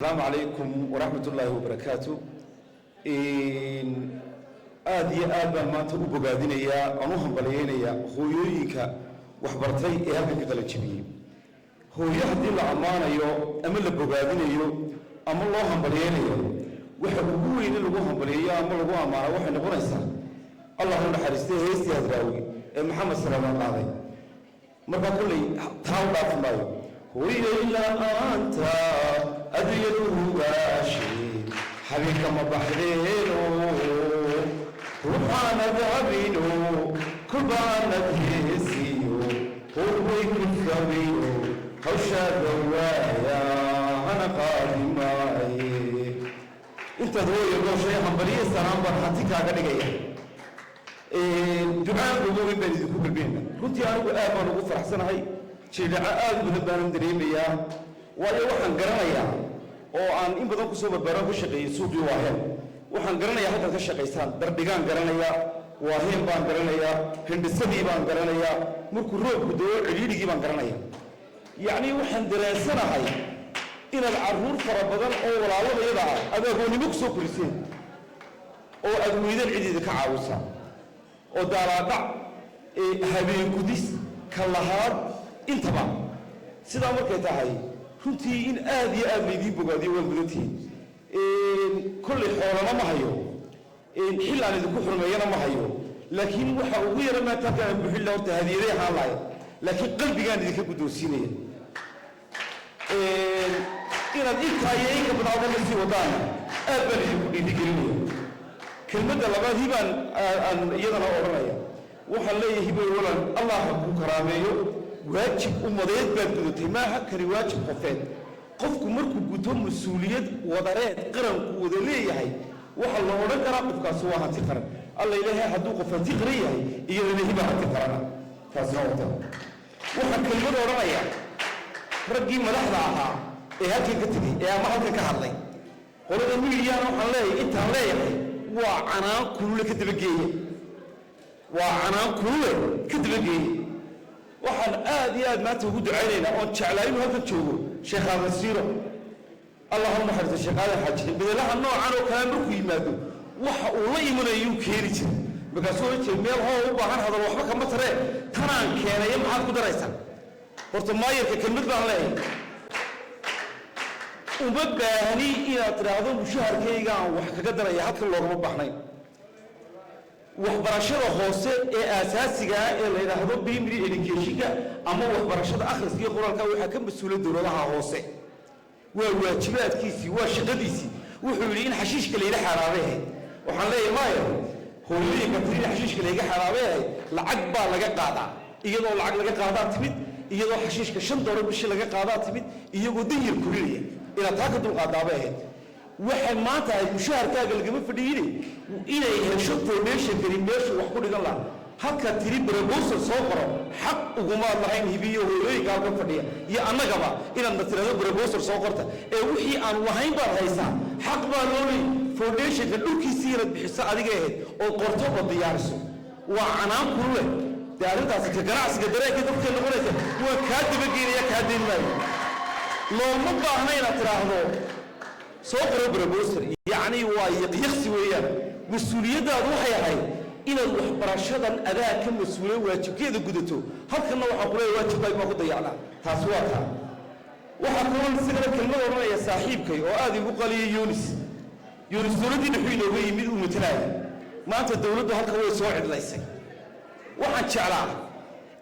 السلام عليكم ورحمة الله وبركاته. آدي آبا ما تقول بقادين يا أنوهم بليين يا خويك وحبرتي إياك كذا الجبين. هو يهدي العمانة يو أمل بقادين يو أم اللهم بليين يو وحبوين اللهم بليين أم الله ما وحنا نقول إنسان اللهم حرسته هيستي هذراوي محمد صلى الله عليه وسلم ما بقول لي تعال في الماء هو إلا أنت أدري واشي حبيك ما بحرينو روحانا ذهبينو كبانا بهيسيو هو يكفيو هوشا دوايا أنا قادم معي انت دو يقول شيء حنبليه السلام برحتك على دقيقة دعاء بقوم بين ذكور بيننا كنت أنا وآبا نقول فرحسن هاي شيء دعاء بنبان دريميا waayo waxaan garanayaa oo aan in badan ku soo barbaaran ku shaqeeyay suuqii waaheen waxaan garanayaa halkan ka shaqeystaan darbigaan garanayaa waaheen baan garanayaa hindhisadii baan garanayaa markuu roobku doo ciriirigii baan garanayaa yacni waxaan dareensanahay inaad carruur fara badan oo walaaladayada ah adeegoonnimo ku soo koriseen oo aad weydaan cidiida ka caawisaa oo daalaadhac habeen gudis ka lahaad intaba sidaa markay tahay runtii in aad iyo aad laydii bogaadiyo waa mudantihiin kolley xoolana ma hayo xillaan idinku xurmeeyana ma hayo laakiin waxa ugu yara maanta halkaan buuxilla horta hadiyaday ahaan lahay laakiin qalbigaan idinka guddoonsiinaya inaad intaa iyo inka badnaada la sii wadaan aad baan idinku dhiirigelinaya kelmadda labaad hibaan aan iyadana odhanaya waxaan leeyahay hibay walan allah ha ku karaameeyo واجب ومضيت بالدوتي ما هكري واجب خفيت قفك مركو قدوم مسؤوليات وضرات قرن وذليه هاي وحل الله ورد رابط كاسوها تقرن الله إلهي حدوق فتقريه هاي إلهي ما تقرن فزوته وحل كلمة ورمية رجي ملحظة إيه هكي كتبي إيه ما هكي كهرلي قولوا ذا مليان وحلي إنت هلي وعنا كل كتبجيه وعنا كل كتبجيه waxaan aad iyo aad maanta ugu ducaynaynaa oon jeclaa inuu halkan joogo sheekh aadan siiro allahuma xarisa sheekh aadan xaaji bedelaha noocan oo kale markuu yimaado waxa uu la imanayuu keeni jiray markaasuu oran jiray meel hoo u baahan hadal waxba kama taree tanaan keenaya maxaad ku daraysaa horta maayarka kelmad baan leeyahay uma baahni inaad tidhaahdo mushaharkayga aan wax kaga daraya halkan loogama baahnayn waxbarashada hoose ee asaasiga ah ee la yiraahdo primary education ama waxbarashada akhriska iyo qoraalka waxa ka mas'uuliyad dawladaha hoose waa waajibaadkiisii waa shaqadiisii wuxuu yiri in xashiishka la ila xaraabeey waxaan leeyahay maayo hooyooyinka tirada xashiishka la iga xaraabeey lacag baa laga qaadaa iyadoo lacag laga qaadaa timid iyadoo xashiishka $5 bishii laga qaadaa timid iyagoo danyar kurinaya ila taa ka dul qaadaabeey waxay maanta ay mushaharkaaga lagama fadhiyeen inay hesho formation kari meesha wax ku dhigan lahaa halka tiri proposal soo qoro xaq uguma lahayn hibiyo hooyooyinka halka fadhiya iyo annagaba inaad tirado proposal soo qorta ee wixii aan lahayn baad haysaa xaq baa loo leeyahay foundationka dhulkiisii inaad bixiso adiga ahayd oo qorto oo diyaariso waa canaan kulule daarintaas ka ganacsiga dareenka dadka noqonaysa waa kaa dabageynaya kaa deyn maayo looma baahna inaad tiraahdo soo qoro proposal yani waa yaqyaqsi weeyaan mas'uuliyadaadu waxay ahayd inaad waxbarashadan adaa ka mas'uulay waajibkeeda gudato halkana waxa ku leeyahay waajibkay ma ku dayacna taas waa taa waxa kaloo sidoo kelmad oranaya saaxiibkay oo aad igu qaliyay Yunis dawladii wuxuu inooga yimid uu matalaay maanta dawladdu halka way soo cidlaysay waxaan jeclaa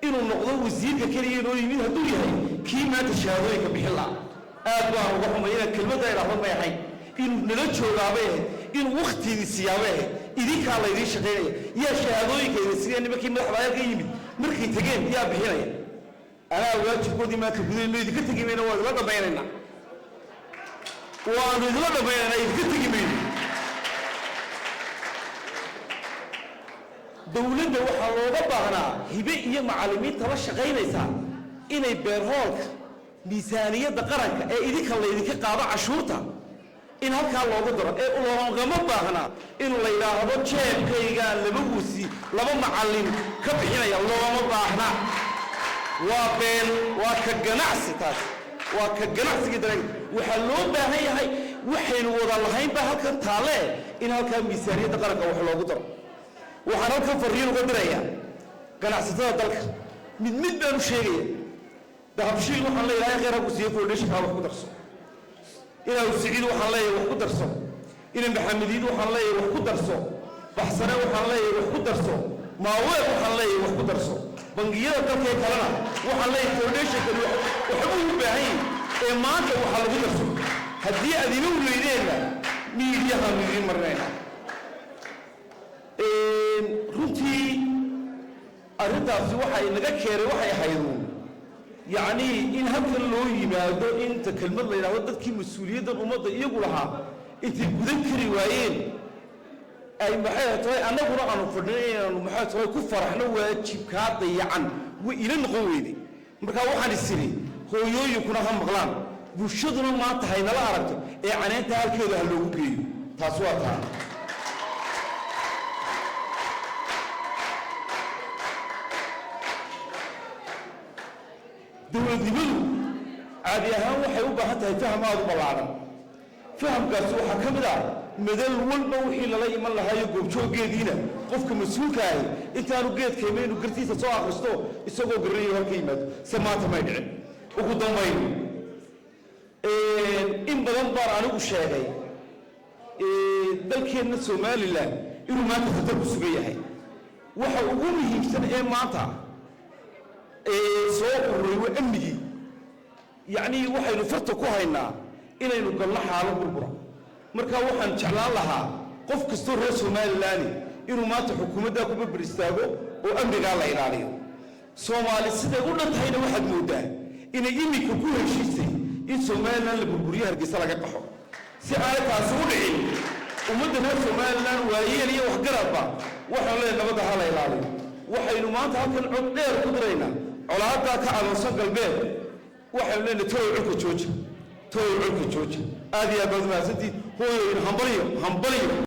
inuu noqdo wasiirka kaliya inuu yimid hadduu yahay kii maanta shahaadooyinka bixin lahaa aad baan uga xumayna kelmadda ay raxmad ma yahay inuu nala joogaabe inuu waqtigiisa siyaabe idinka la idin shaqeynaya yaa shahaadooyinkeeda sidii nimankii madaxda ka yimid markay tageen yaa bixinaya ana waajibkoodii maanta gudayno idinka tagimayna waa la dhameynayna waa la dhameynayna idinka tagimayna dawladda waxaa looga baahnaa hibe iyo macallimiinta la shaqeynaysa inay beerhoolka miisaaniyadda qaranka ee idinka la idinka qaado cashuurta in halkaa loogu daro ee loogama baahna in la yidhaahdo jeebkayga laba wusi laba macallin ka bixinaya loogama baahna waa been waa ka ganacsi taas وكجناح سجدرين وحلو بهاي هاي وحين وضع الهين بهالكن طالع إن هالكن ميزانية تقرأ وحلو قدر وحنالكن فريق قدرية جناح ستة دلك من بنو شيء ده بشيء وحنا لا غير أبو سيف وليش هذا قدرسه إلى السعيد وحنا لا قدرسه إلى محمدين وحنا لا قدرسه بحسنا وحنا لا قدرسه ما هو وحنا لا قدرسه بنجينا تركي كلنا وحنا لا فوليش وحبوه بعين ما أنت وحنا قدرسه هدي أدينه ويدينا ميديها ميدين مرينا رنتي أردت في وحي نذكر وحي حيرون يعني إن هذا اللي يمادو أنت كلمة الله ينادك كي مسؤولية الأمة يقولها أنت بذكر وعين أي محيط أنا قرأ عن فرنين ومحيط كفر إحنا وشبكات ضيعان وإلى الغويدي مركا واحد السنة هو يكون هم غلام وشدنا ما تهينا لا عرفت يعني أنت هالكذا هاللوجي تصوتها دولة عادي أهم وحيوبة حتى يفهم هذا بالعالم فهم قاسوا حكمنا مدل والموحي لا يمن لها يقوم شو جدينا قفك مسؤول كاي أنت أنا جيت كمين وقرتي تسوى خرستو يسووا قرني وهالكلمة سمعت ما يدعي وقدام وين إن بدن بار أنا وشاهي ذلك الناس ما لله إنه ما تفتح بسويه هاي وحقوقه يمسن ماتا سوق وأمي يعني وحي نفرط كوهينا إلى إنه قال لها على بربرة مركا وحن شعلان لها قف كستور رئيس مالاني إنه ما تحكم ده كم بريستاغو وأمي قال له عليه سومالي سيدا قلنا تهينا واحد مودا إن يمي كوكوه شيء إن سومالنا اللي بربريها رجسلا قطعه سألت عسولي ومدة نفس سومالنا وهي لي وحقربا وحن له نبض على عليه وحي إنه ما تهكن عقدير قدرينا على هذا كعلى صنق البيت وحنا لنا توي عرك جوج هذه أبغى ما سنتي هو هنبليه